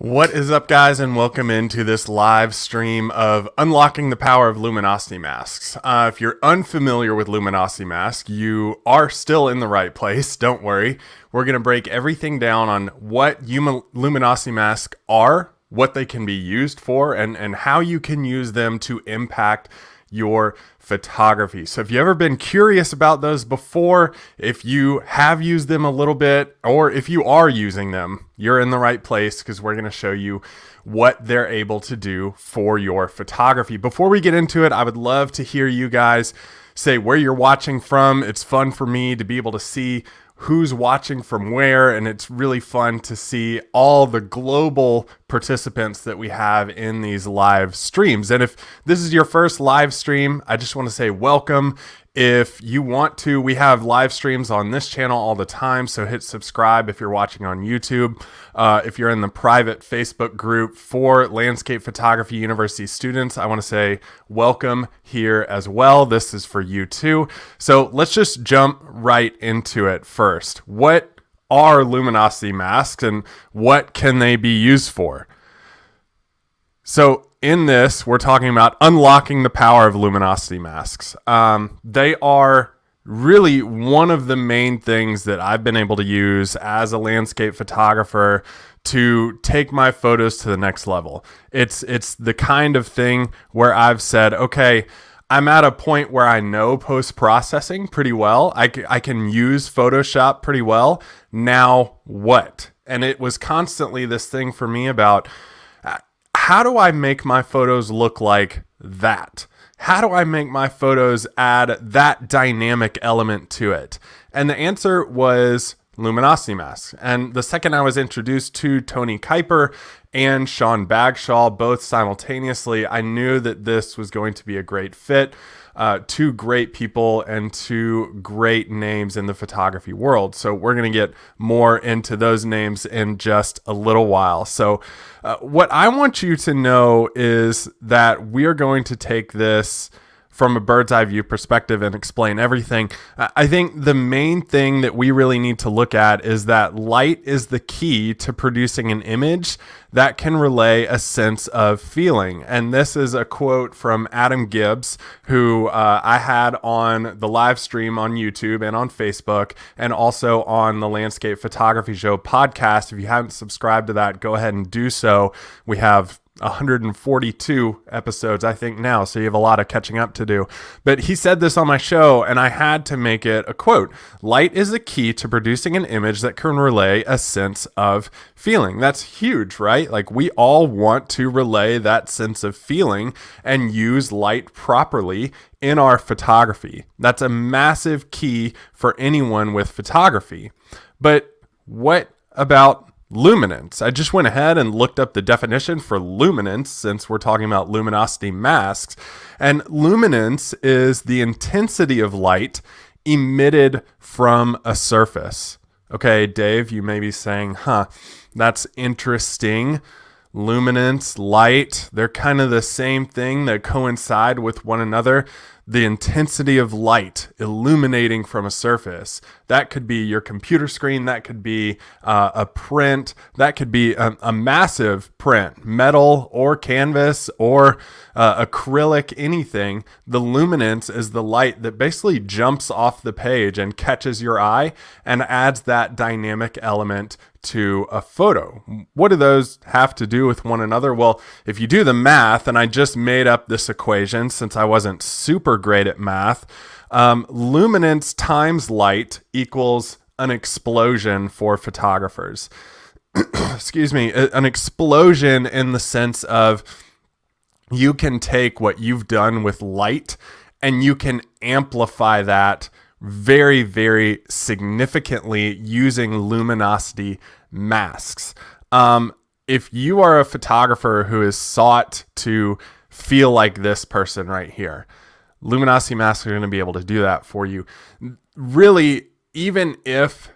What is up, guys, and welcome into this live stream of Unlocking the Power of Luminosity Masks. If you're unfamiliar with Luminosity Mask, you are still in the right place. Don't worry. We're going to break everything down on what Luminosity Masks are, what they can be used for, and how you can use them to impact your photography. So if you've ever been curious about those before, if you have used them a little bit, or if you are using them, you're in the right place because we're going to show you what they're able to do for your photography. Before we get into it, I would love to hear you guys say where you're watching from. It's fun for me to be able to see who's watching from where, and it's really fun to see all the global participants that we have in these live streams. And if this is your first live stream, I just want to say welcome. If you want to, we have live streams on this channel all the time, so hit subscribe if you're watching on YouTube. If you're in the private Facebook group for Landscape Photography University students, I want to say welcome here as well. This is for you too. So let's just jump right into it first. What are luminosity masks and what can they be used for? So in this, we're talking about unlocking the power of luminosity masks. They are really one of the main things that I've been able to use as a landscape photographer to take my photos to the next level. It's the kind of thing where I've said, okay, I'm at a point where I know post-processing pretty well. I can use Photoshop pretty well. Now what? And it was constantly this thing for me about how do I make my photos look like that? How do I make my photos add that dynamic element to it? And the answer was luminosity masks. And the second I was introduced to Tony Kuiper and Sean Bagshaw, both simultaneously, I knew that this was going to be a great fit. Two great people and two great names in the photography world. So we're going to get more into those names in just a little while. So what I want you to know is that we are going to take this from a bird's eye view perspective and explain everything. I think the main thing that we really need to look at is that light is the key to producing an image that can relay a sense of feeling. And this is a quote from Adam Gibbs, who I had on the live stream on YouTube and on Facebook, and also on the Landscape Photography Show podcast. If you haven't subscribed to that, go ahead and do so. We have 142 episodes, I think, now, so you have a lot of catching up to do. But he said this on my show, and I had to make it a quote. Light is the key to producing an image that can relay a sense of feeling. That's huge, right? Like, we all want to relay that sense of feeling and use light properly in our photography. That's a massive key for anyone with photography. But what about luminance? I just went ahead and looked up the definition for luminance since we're talking about luminosity masks. And luminance is the intensity of light emitted from a surface. Okay, Dave, you may be saying, that's interesting. Luminance, light, they're kind of the same thing that coincide with one another. The intensity of light illuminating from a surface. That could be your computer screen. That could be a print. That could be a massive print, metal or canvas or acrylic, anything. The luminance is the light that basically jumps off the page and catches your eye and adds that dynamic element to a photo. What do those have to do with one another? Well, if you do the math, and I just made up this equation since I wasn't super great at math, luminance times light equals an explosion for photographers. Excuse me, an explosion in the sense of you can take what you've done with light and you can amplify that very, very significantly using luminosity masks. If you are a photographer who is sought to feel like this person right here, luminosity masks are going to be able to do that for you. Really, even if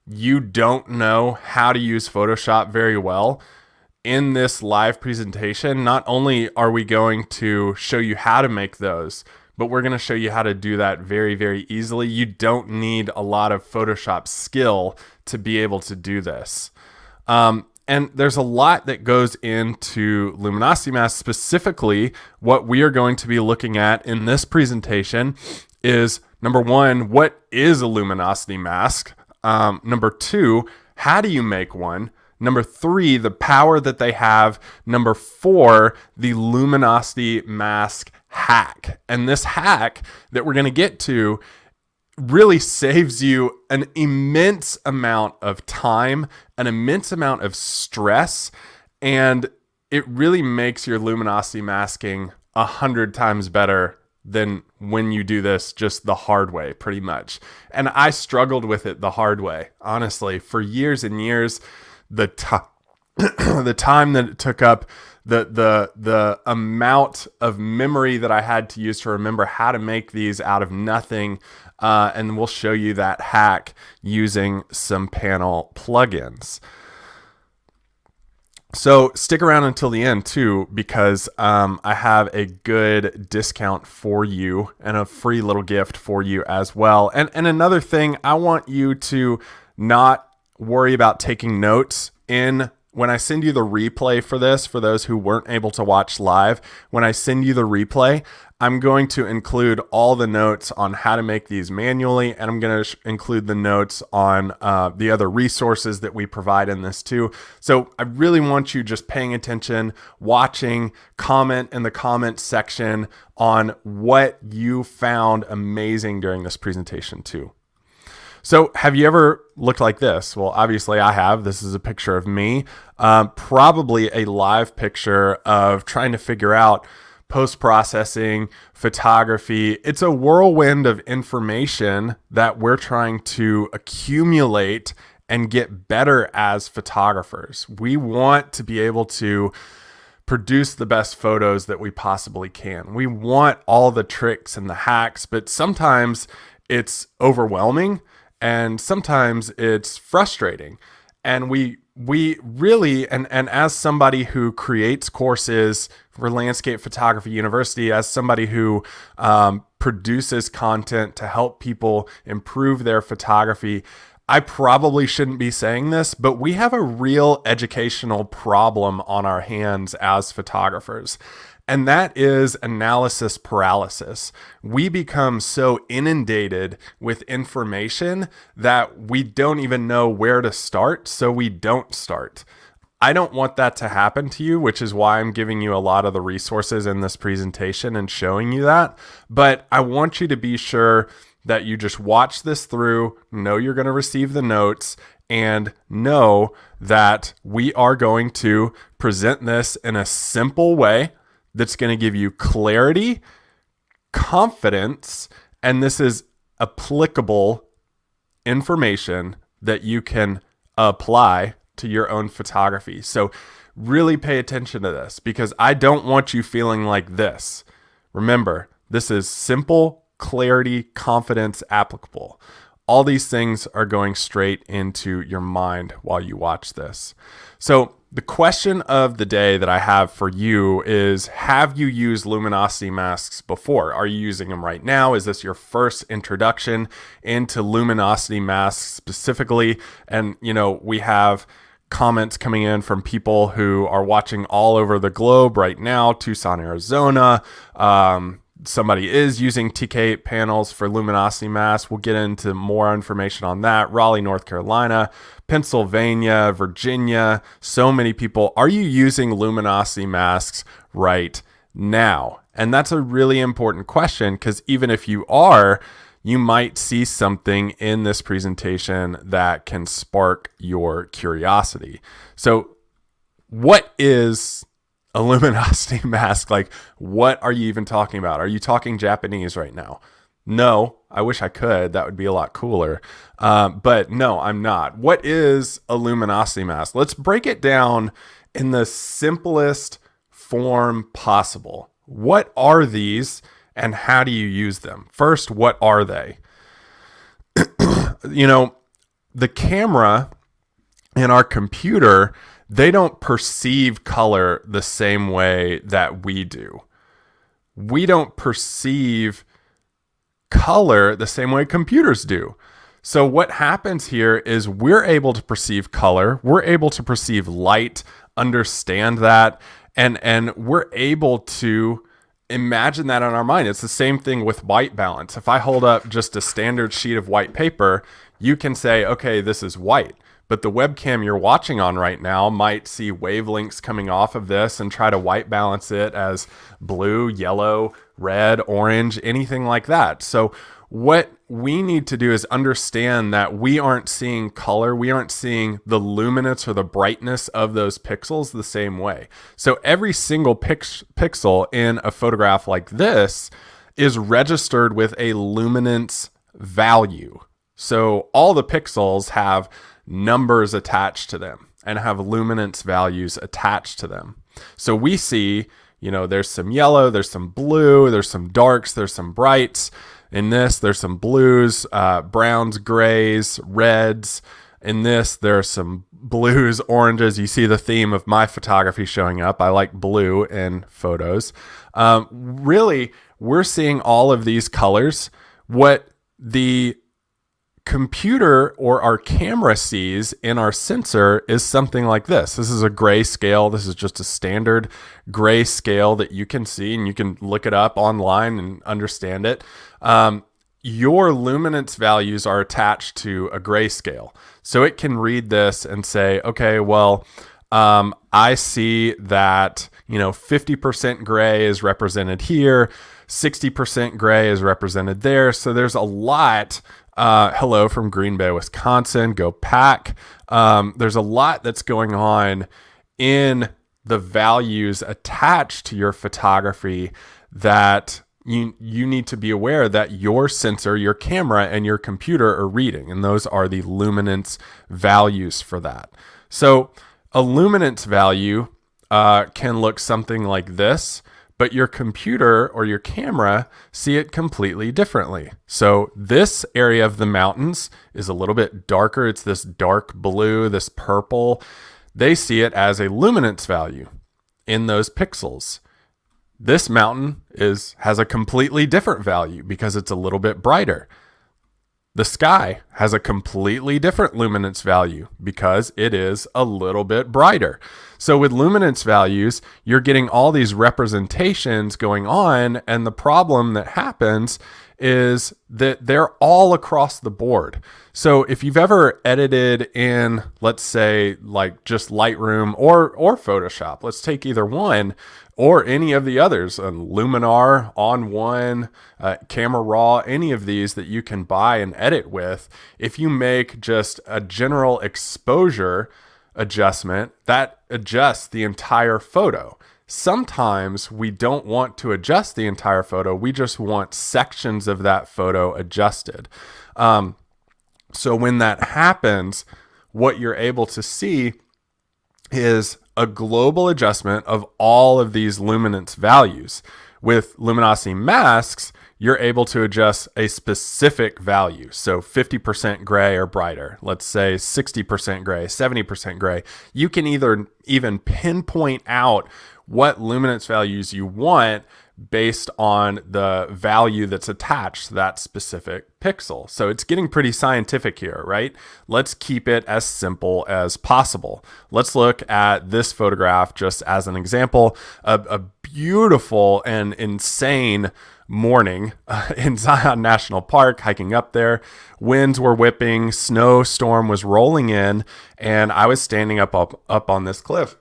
you don't know how to use Photoshop very well, in this live presentation, not only are we going to show you how to make those, but we're going to show you how to do that very, very easily. You don't need a lot of Photoshop skill to be able to do this. And there's a lot that goes into luminosity masks. Specifically, what we are going to be looking at in this presentation is, number one, what is a luminosity mask? Number two, how do you make one? Number three, the power that they have. Number four, the luminosity mask hack. And this hack that we're going to get to really saves you an immense amount of time, an immense amount of stress, and it really makes your luminosity masking 100 times better than when you do this just the hard way, pretty much. And I struggled with it the hard way, honestly, for years and years. The time that it took up, the amount of memory that I had to use to remember how to make these out of nothing. And we'll show you that hack using some panel plugins. So stick around until the end too, because I have a good discount for you and a free little gift for you as well. And another thing, I want you to not worry about taking notes when I send you the replay for this. For those who weren't able to watch live, when I send you the replay, I'm going to include all the notes on how to make these manually, and I'm going to include the notes on the other resources that we provide in this too. So I really want you just paying attention, watching, comment in the comment section on what you found amazing during this presentation too. So have you ever looked like this? Well, obviously I have. This is a picture of me, probably a live picture of trying to figure out post-processing, photography. It's a whirlwind of information that we're trying to accumulate and get better as photographers. We want to be able to produce the best photos that we possibly can. We want all the tricks and the hacks, but sometimes it's overwhelming and sometimes it's frustrating. And we really, and as somebody who creates courses for Landscape Photography University, as somebody who produces content to help people improve their photography, I probably shouldn't be saying this, but we have a real educational problem on our hands as photographers. And that is analysis paralysis. We become so inundated with information that we don't even know where to start, so we don't start. I don't want that to happen to you, which is why I'm giving you a lot of the resources in this presentation and showing you that. But I want you to be sure that you just watch this through, know you're going to receive the notes, and know that we are going to present this in a simple way that's going to give you clarity, confidence, and this is applicable information that you can apply to your own photography. So really pay attention to this, because I don't want you feeling like this. Remember, this is simple, clarity, confidence, applicable. All these things are going straight into your mind while you watch this. So the question of the day that I have for you is, have you used luminosity masks before? Are you using them right now? Is this your first introduction into luminosity masks specifically? And, you know, we have comments coming in from people who are watching all over the globe right now, Tucson, Arizona. Somebody is using TK panels for luminosity masks. We'll get into more information on that. Raleigh, North Carolina, Pennsylvania, Virginia, so many people. Are you using luminosity masks right now? And that's a really important question, because even if you are, you might see something in this presentation that can spark your curiosity. So what is a luminosity mask? Like, what are you even talking about? Are you talking Japanese right now? No, I wish I could. That would be a lot cooler. But no, I'm not. What is a luminosity mask? Let's break it down in the simplest form possible. What are these and how do you use them? First, what are they? You know, the camera in our computer, they don't perceive color the same way that we do. We don't perceive color the same way computers do. So what happens here is we're able to perceive color, we're able to perceive light, understand that, and we're able to imagine that in our mind. It's the same thing with white balance. If I hold up just a standard sheet of white paper, you can say, okay, this is white. But the webcam you're watching on right now might see wavelengths coming off of this and try to white balance it as blue, yellow, red, orange, anything like that. So what we need to do is understand that we aren't seeing color. We aren't seeing the luminance or the brightness of those pixels the same way. So every single pixel in a photograph like this is registered with a luminance value. So all the pixels have numbers attached to them and have luminance values attached to them. So we see, there's some yellow, there's some blue, there's some darks, there's some brights. In this, there's some blues, browns, grays, reds. In this, there are some blues, oranges. You see the theme of my photography showing up. I like blue in photos. Really, we're seeing all of these colors. What the computer or our camera sees in our sensor is something like this. This is a gray scale. This is just a standard gray scale that you can see, and you can look it up online and understand it. Your luminance values are attached to a gray scale. So it can read this and say, okay, well, I see that, 50% gray is represented here, 60% gray is represented there. So there's a lot. Hello from Green Bay, Wisconsin. Go Pack. There's a lot that's going on in the values attached to your photography that you need to be aware that your sensor, your camera, and your computer are reading. And those are the luminance values for that. So a luminance value can look something like this, but your computer or your camera see it completely differently. So this area of the mountains is a little bit darker. It's this dark blue, this purple. They see it as a luminance value in those pixels. This mountain has a completely different value because it's a little bit brighter. The sky has a completely different luminance value because it is a little bit brighter. So with luminance values, you're getting all these representations going on, and the problem that happens is that they're all across the board. So if you've ever edited in, let's say, like just Lightroom or Photoshop, let's take either one, or any of the others, Luminar, On One, Camera Raw, any of these that you can buy and edit with. If you make just a general exposure adjustment, that adjusts the entire photo. Sometimes we don't want to adjust the entire photo. We just want sections of that photo adjusted. So when that happens, what you're able to see is a global adjustment of all of these luminance values. With luminosity masks, you're able to adjust a specific value. So 50% gray or brighter, let's say 60% gray, 70% gray. You can even pinpoint out what luminance values you want based on the value that's attached to that specific pixel. So it's getting pretty scientific here, right? Let's keep it as simple as possible. Let's look at this photograph just as an example. A beautiful and insane morning in Zion National Park, hiking up there. Winds were whipping, snowstorm was rolling in, and I was standing up on this cliff.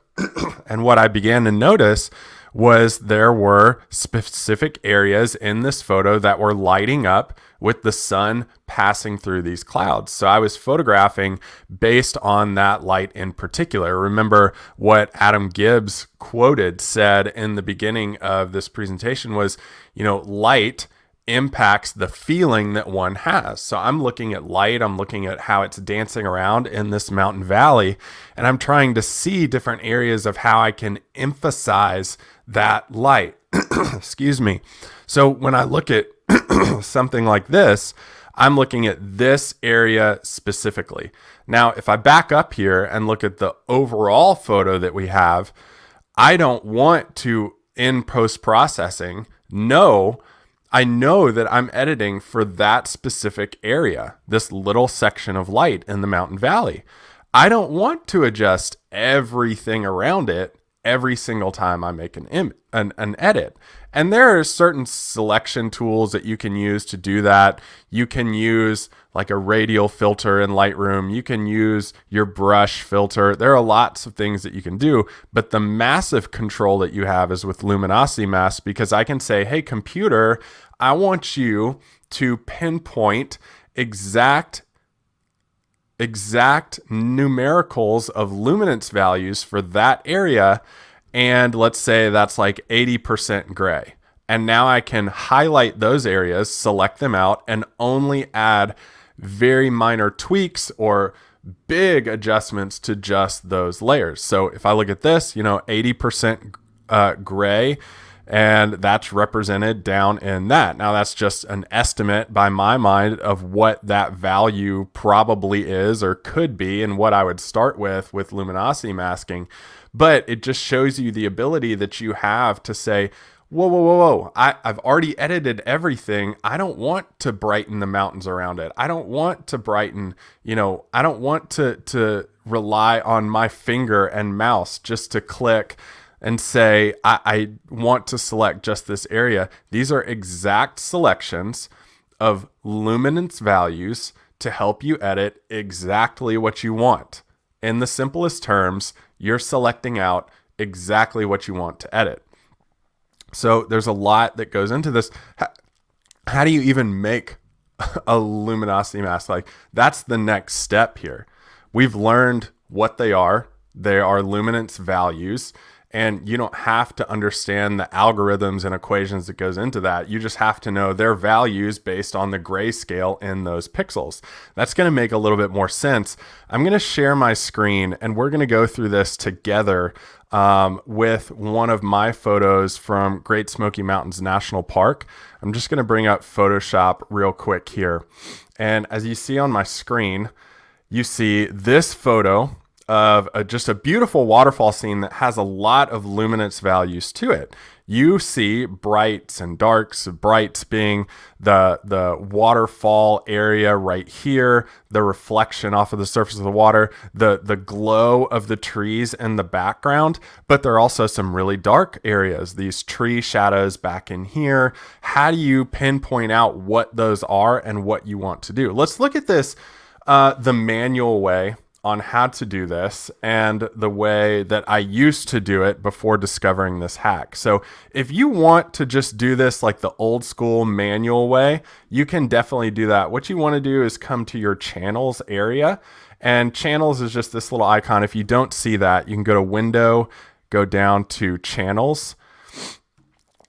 And what I began to notice was there were specific areas in this photo that were lighting up with the sun passing through these clouds. So I was photographing based on that light in particular. Remember what Adam Gibbs said in the beginning of this presentation was, light impacts the feeling that one has. So I'm looking at light, I'm looking at how it's dancing around in this mountain valley, and I'm trying to see different areas of how I can emphasize that light. Excuse me. So when I look at something like this, I'm looking at this area specifically. Now, if I back up here and look at the overall photo that we have, I don't want to, in post-processing, know I know that I'm editing for that specific area, this little section of light in the mountain valley. I don't want to adjust everything around it every single time I make an edit. And there are certain selection tools that you can use to do that. You can use like a radial filter in Lightroom. You can use your brush filter. There are lots of things that you can do, but the massive control that you have is with Luminosity Mask, because I can say, hey, computer, I want you to pinpoint exact numericals of luminance values for that area. And let's say that's like 80% gray. And now I can highlight those areas, select them out, and only add very minor tweaks or big adjustments to just those layers. So if I look at this, 80% gray, and that's represented down in that. Now that's just an estimate by my mind of what that value probably is or could be, and what I would start with luminosity masking. But it just shows you the ability that you have to say, whoa. I've already edited everything. I don't want to brighten the mountains around it. I don't want to brighten, I don't want to rely on my finger and mouse just to click and say, I want to select just this area. These are exact selections of luminance values to help you edit exactly what you want. In the simplest terms, you're selecting out exactly what you want to edit. So there's a lot that goes into this. How do you even make a luminosity mask? Like, that's the next step here. We've learned what they are. They are luminance values. And you don't have to understand the algorithms and equations that goes into that. You just have to know their values based on the grayscale in those pixels. That's going to make a little bit more sense. I'm going to share my screen, and we're going to go through this together with one of my photos from Great Smoky Mountains National Park. I'm just going to bring up Photoshop real quick here. And as you see on my screen, you see this photo of just a beautiful waterfall scene that has a lot of luminance values to it. You see brights and darks, brights being the waterfall area right here, the reflection off of the surface of the water, the glow of the trees in the background, but there are also some really dark areas, these tree shadows back in here. How do you pinpoint out what those are and what you want to do? Let's look at this the manual way on how to do this, and the way that I used to do it before discovering this hack. So if you want to just do this like the old school manual way, you can definitely do that. What you want to do is come to your channels area, and channels is just this little icon. If you don't see that, you can go to window, go down to channels.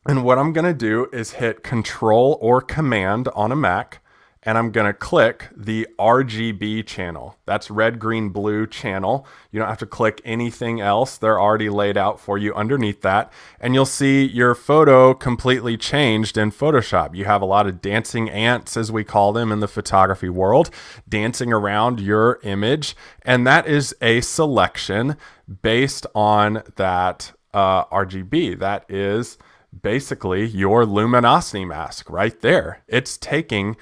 And what I'm going to do is hit Control or Command on a Mac, and I'm going to click the RGB channel. That's red, green, blue channel. You don't have to click anything else. They're already laid out for you underneath that. And you'll see your photo completely changed in Photoshop. You have a lot of dancing ants, as we call them in the photography world, dancing around your image. And that is a selection based on that RGB. That is basically your luminosity mask right there. It's taking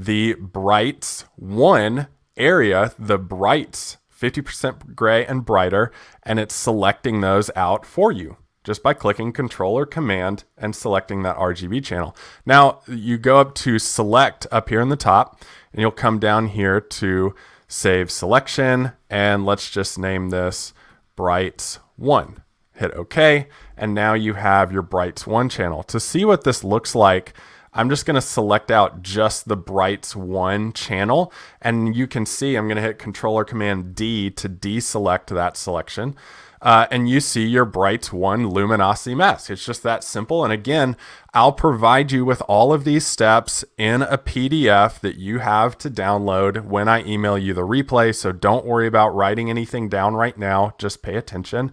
the brights 1 area, the brights 50% gray and brighter, and it's selecting those out for you just by clicking Control or Command and selecting that RGB channel. Now you go up to select up here in the top, and you'll come down here to save selection, and let's just name this brights 1. Hit OK, and now you have your brights 1 channel. To see what this looks like, I'm just going to select out just the brights 1 channel, and you can see I'm going to hit Control or Command D to deselect that selection. And you see your brights 1 luminosity mask. It's just that simple. And again, I'll provide you with all of these steps in a PDF that you have to download when I email you the replay. So don't worry about writing anything down right now. Just pay attention.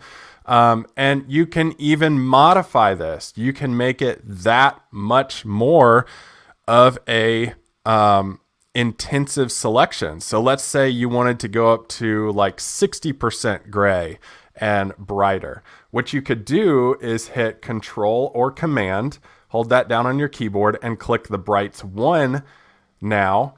And you can even modify this. You can make it that much more of a intensive selection. So let's say you wanted to go up to like 60% gray and brighter. What you could do is hit Control or Command, hold that down on your keyboard, and click the brights 1 now,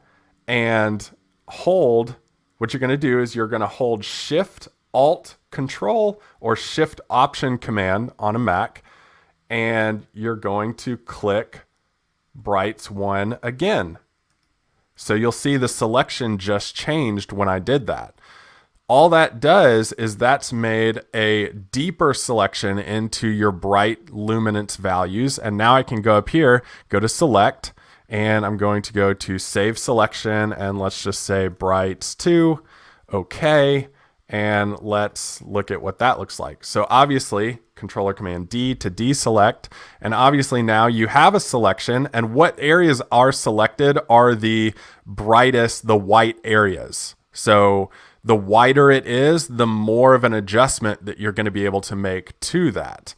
and hold. What you're going to do is you're going to hold Shift Alt Control or Shift Option Command on a Mac, and you're going to click brights 1 again. So you'll see the selection just changed when I did that. All that does is that's made a deeper selection into your bright luminance values. And now I can go up here, go to Select, and I'm going to go to Save Selection, and let's just say brights 2. Okay. And let's look at what that looks like. So obviously, Control or Command D to deselect. And obviously now you have a selection, and what areas are selected are the brightest, the white areas. So the whiter it is, the more of an adjustment that you're going to be able to make to that.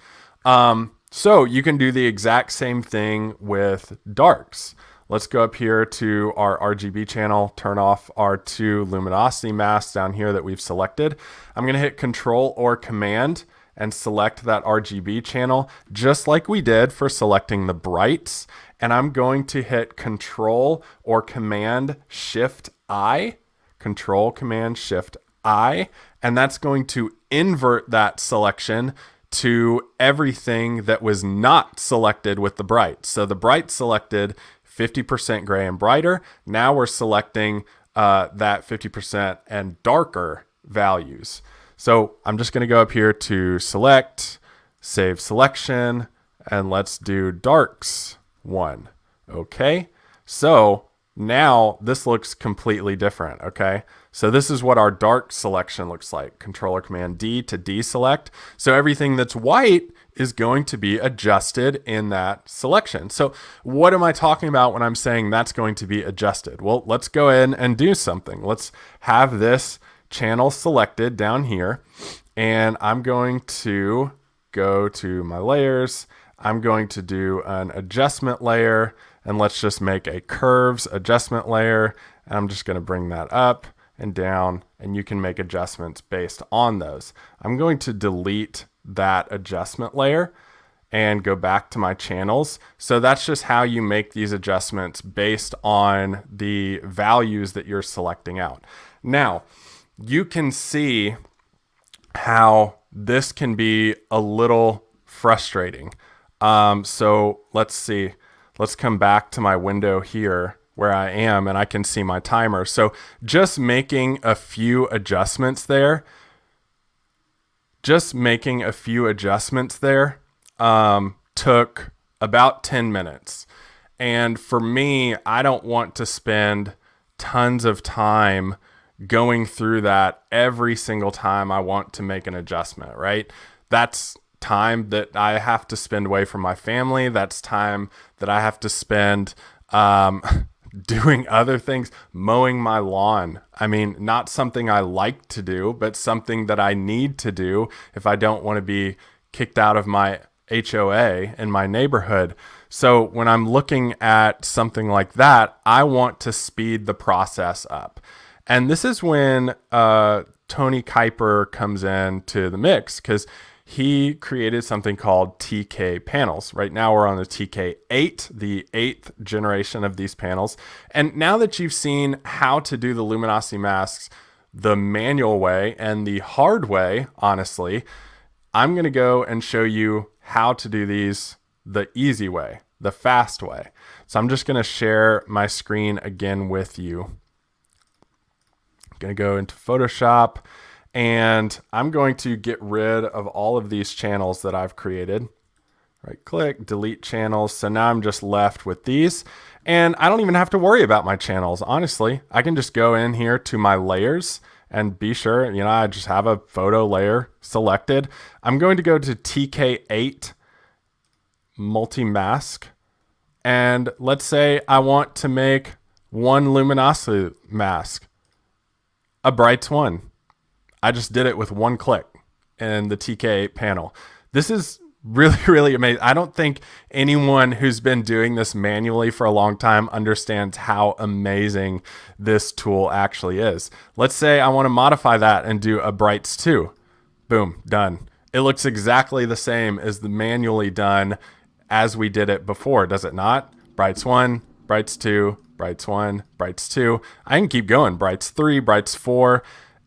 So you can do the exact same thing with darks. Let's go up here to our RGB channel, turn off our 2 luminosity masks down here that we've selected. I'm going to hit Control or Command and select that RGB channel, just like we did for selecting the brights. And I'm going to hit Control or Command Shift I, Control Command Shift I, and that's going to invert that selection to everything that was not selected with the brights. So the bright selected 50% gray and brighter. Now we're selecting that 50% and darker values. So I'm just going to go up here to Select, Save Selection, and let's do darks 1. Okay. So now this looks completely different. Okay. So this is what our dark selection looks like. Control or Command D to deselect. So everything that's white is going to be adjusted in that selection. So what am I talking about when I'm saying that's going to be adjusted? Well, let's go in and do something. Let's have this channel selected down here, and I'm going to go to my layers. I'm going to do an adjustment layer, and let's just make a curves adjustment layer. And I'm just going to bring that up and down, and you can make adjustments based on those. I'm going to delete that adjustment layer and go back to my channels. So that's just how you make these adjustments based on the values that you're selecting out. Now, you can see how this can be a little frustrating. So let's see. Let's come back to my window here where I am, and I can see my timer. So just making a few adjustments there, took about 10 minutes. And for me, I don't want to spend tons of time going through that every single time I want to make an adjustment, right? That's time that I have to spend away from my family. That's time that I have to spend doing other things, mowing my lawn. I mean, not something I like to do, but something that I need to do if I don't want to be kicked out of my HOA in my neighborhood. So when I'm looking at something like that, I want to speed the process up. And this is when Tony Kuiper comes into the mix, because he created something called TK panels. Right now we're on the TK8, the 8th generation of these panels. And now that you've seen how to do the luminosity masks the manual way and the hard way, honestly, I'm going to go and show you how to do these the easy way, the fast way. So I'm just going to share my screen again with you. I'm going to go into Photoshop, and I'm going to get rid of all of these channels that I've created. Right click, delete channels. So now I'm just left with these, and I don't even have to worry about my channels. Honestly, I can just go in here to my layers and be sure, I just have a photo layer selected. I'm going to go to TK8 multi-mask, and let's say I want to make one luminosity mask, a brights 1. I just did it with one click in the TK8 panel. This is really, really amazing. I don't think anyone who's been doing this manually for a long time understands how amazing this tool actually is. Let's say I want to modify that and do a brights 2. Boom, done. It looks exactly the same as the manually done as we did it before, does it not? Brights 1, brights 2, brights 1, brights 2. I can keep going. Brights 3, brights 4.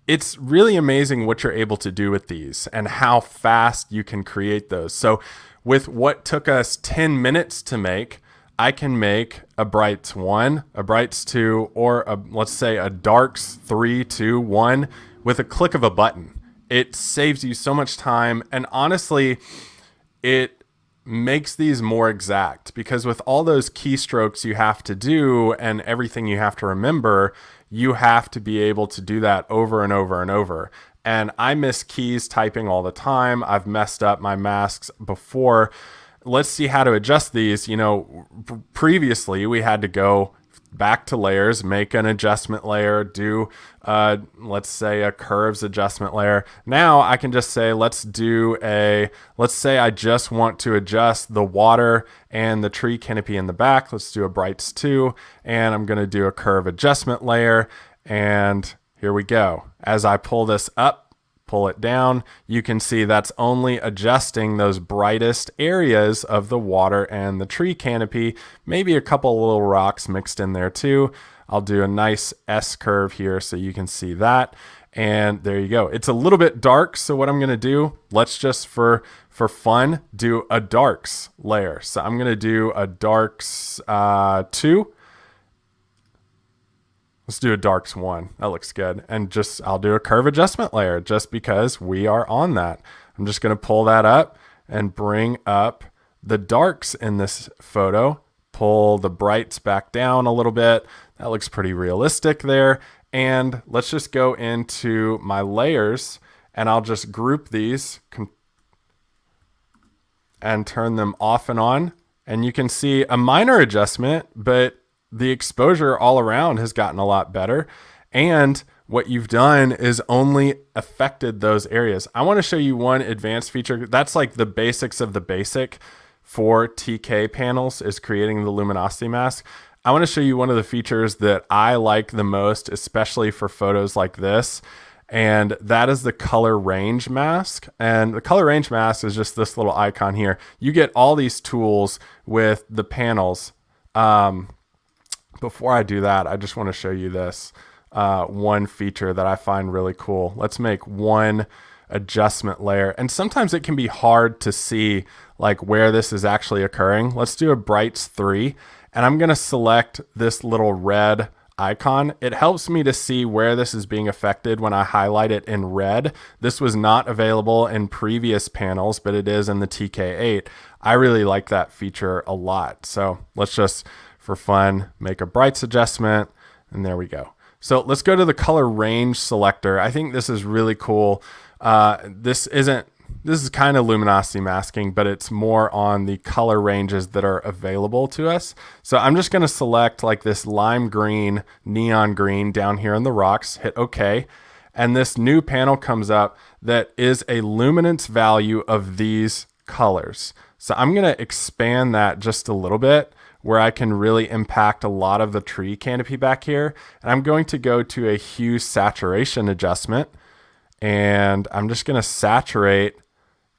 It's really amazing what you're able to do with these and how fast you can create those. So with what took us 10 minutes to make, I can make a brights 1, a brights 2, or let's say a darks 3, 2, 1 with a click of a button. It saves you so much time, and honestly, it makes these more exact, because with all those keystrokes you have to do and everything you have to remember, you have to be able to do that over and over and over. And I miss keys typing all the time. I've messed up my masks before. Let's see how to adjust these. Previously we had to go back to layers, make an adjustment layer, do let's say a curves adjustment layer. Now I can just say, let's say I just want to adjust the water and the tree canopy in the back. Let's do a brights 2, and I'm going to do a curve adjustment layer. And here we go. As I pull this up, pull it down, you can see that's only adjusting those brightest areas of the water and the tree canopy, maybe a couple little rocks mixed in there too. I'll do a nice S curve here so you can see that. And there you go. It's a little bit dark. So what I'm going to do, let's just for fun, do a darks layer. So I'm going to do a darks 2. Let's do a darks 1. That looks good. And I'll do a curve adjustment layer just because we are on that. I'm just going to pull that up and bring up the darks in this photo, pull the brights back down a little bit. That looks pretty realistic there. And let's just go into my layers, and I'll just group these and turn them off and on. And you can see a minor adjustment, but the exposure all around has gotten a lot better. And what you've done is only affected those areas. I want to show you one advanced feature. That's like the basics of the basic for TK panels, is creating the luminosity mask. I want to show you one of the features that I like the most, especially for photos like this. And that is the color range mask. And the color range mask is just this little icon here. You get all these tools with the panels. Before I do that, I just want to show you this one feature that I find really cool. Let's make one adjustment layer. And sometimes it can be hard to see like where this is actually occurring. Let's do a brights 3, and I'm going to select this little red icon. It helps me to see where this is being affected when I highlight it in red. This was not available in previous panels, but it is in the TK8. I really like that feature a lot. So let's just, for fun, make a brights adjustment, and there we go. So let's go to the color range selector. I think this is really cool. This is kind of luminosity masking, but it's more on the color ranges that are available to us. So I'm just going to select like this lime green, neon green down here in the rocks, hit OK. And this new panel comes up that is a luminance value of these colors. So I'm going to expand that just a little bit, where I can really impact a lot of the tree canopy back here. And I'm going to go to a hue saturation adjustment, and I'm just going to saturate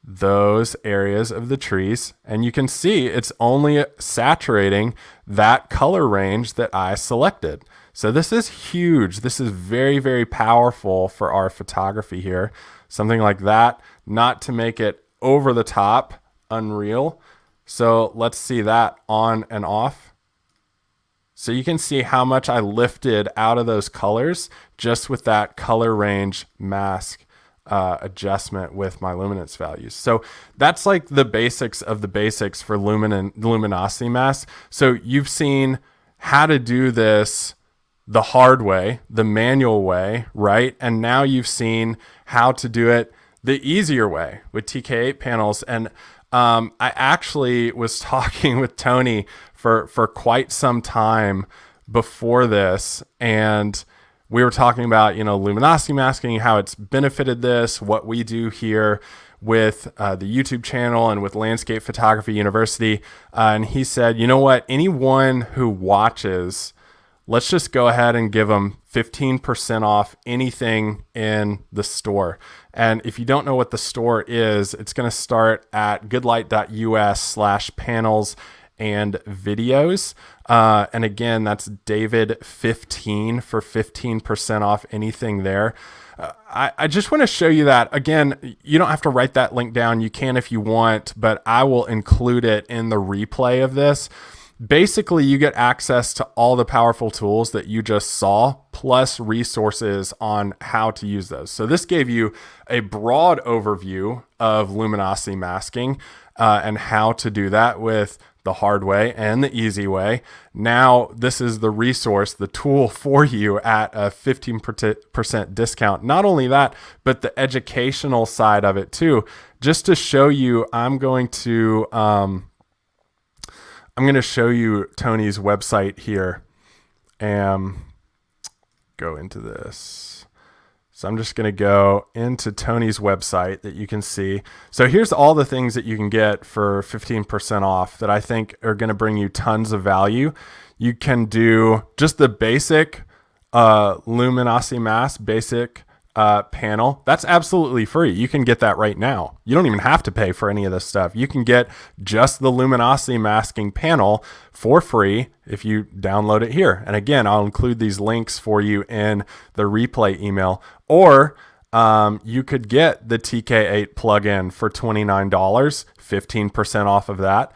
those areas of the trees. And you can see it's only saturating that color range that I selected. So this is huge. This is very, very powerful for our photography here. Something like that, not to make it over the top, unreal. So let's see that on and off. So you can see how much I lifted out of those colors just with that color range mask adjustment with my luminance values. So that's like the basics of the basics for luminosity mask. So you've seen how to do this the hard way, the manual way, right? And now you've seen how to do it the easier way with TK8 panels. And I actually was talking with Tony for quite some time before this, and we were talking about, luminosity masking, how it's benefited this, what we do here with the YouTube channel and with Landscape Photography University. And he said, you know what, anyone who watches, let's just go ahead and give them 15% off anything in the store. And if you don't know what the store is, it's going to start at goodlight.us/panels and videos. And again, that's David 15 for 15% off anything there. I just want to show you that. Again, you don't have to write that link down. You can if you want, but I will include it in the replay of this. Basically, you get access to all the powerful tools that you just saw, plus resources on how to use those. So this gave you a broad overview of luminosity masking and how to do that with the hard way and the easy way. Now, this is the resource, the tool for you at a 15% discount. Not only that, but the educational side of it too. Just to show you, I'm going to show you Tony's website here and go into this. So I'm just going to go into Tony's website that you can see. So here's all the things that you can get for 15% off that I think are going to bring you tons of value. You can do just the basic luminosity mask, basic panel. That's absolutely free. You can get that right now. You don't even have to pay for any of this stuff. You can get just the luminosity masking panel for free if you download it here. And again, I'll include these links for you in the replay email. Or you could get the TK8 plugin for $29, 15% off of that.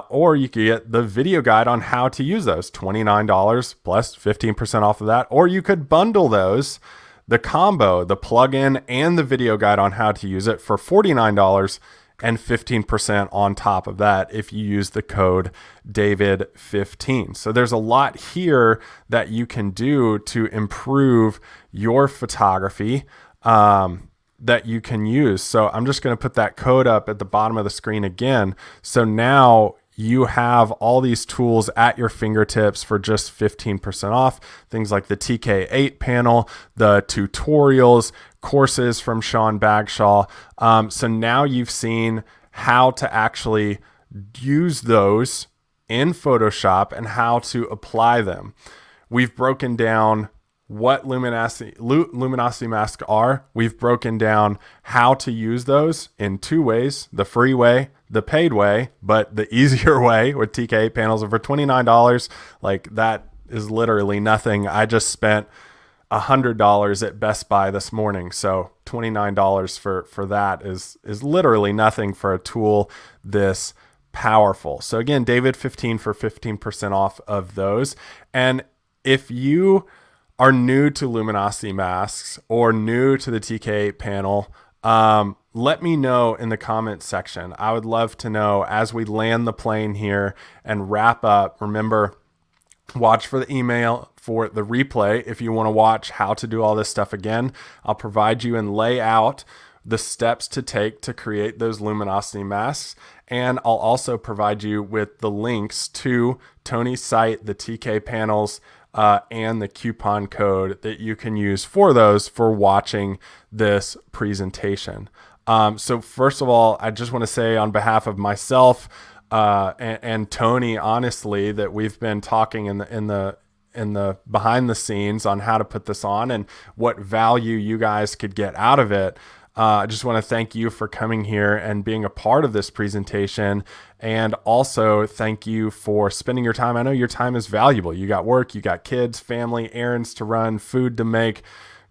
Or you could get the video guide on how to use those, $29 plus 15% off of that. Or you could bundle those, the combo, the plugin and the video guide on how to use it for $49 and 15% on top of that if you use the code David15. So there's a lot here that you can do to improve your photography that you can use. So I'm just going to put that code up at the bottom of the screen again. So now you have all these tools at your fingertips for just 15% off. Things like the TK8 panel, the tutorials, courses from Sean Bagshaw. So now you've seen how to actually use those in Photoshop and how to apply them. We've broken down what luminosity masks are. We've broken down how to use those in two ways: the free way, the paid way. But the easier way with TK8 panels are for $29. Like, that is literally nothing. I just spent $100 at Best Buy this morning, so $29 for that is literally nothing for a tool this powerful. So again, David 15 for 15% off of those. And if you are new to luminosity masks or new to the TK8 panel, let me know in the comments section. I would love to know as we land the plane here and wrap up. Remember, watch for the email for the replay if you want to watch how to do all this stuff again. I'll provide you and lay out the steps to take to create those luminosity masks. And I'll also provide you with the links to Tony's site, the TK panels, and the coupon code that you can use for those for watching this presentation. So first of all, I just want to say on behalf of myself and Tony, honestly, that we've been talking in the behind the scenes on how to put this on and what value you guys could get out of it. I just want to thank you for coming here and being a part of this presentation, and also thank you for spending your time. I know your time is valuable. You got work, you got kids, family, errands to run, food to make,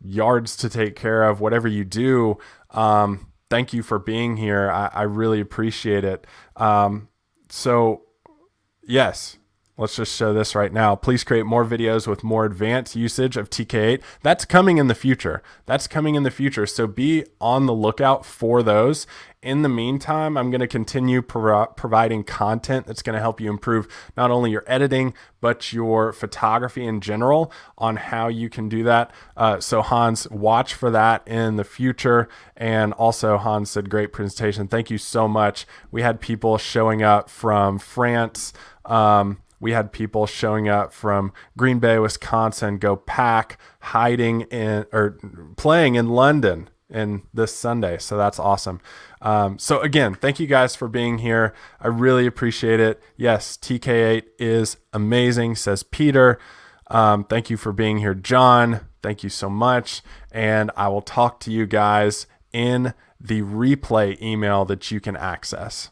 yards to take care of, whatever you do. Thank you for being here. I really appreciate it. So yes, let's just show this right now. Please create more videos with more advanced usage of TK8. That's coming in the future. So be on the lookout for those. In the meantime, I'm going to continue providing content that's going to help you improve not only your editing, but your photography in general on how you can do that. So Hans, watch for that in the future. And also, Hans said, great presentation. Thank you so much. We had people showing up from France. We had people showing up from Green Bay, Wisconsin, Go Pack, hiding in or playing in London in this Sunday. So that's awesome. So again, thank you guys for being here. I really appreciate it. Yes, TK8 is amazing, says Peter. Thank you for being here, John. Thank you so much. And I will talk to you guys in the replay email that you can access.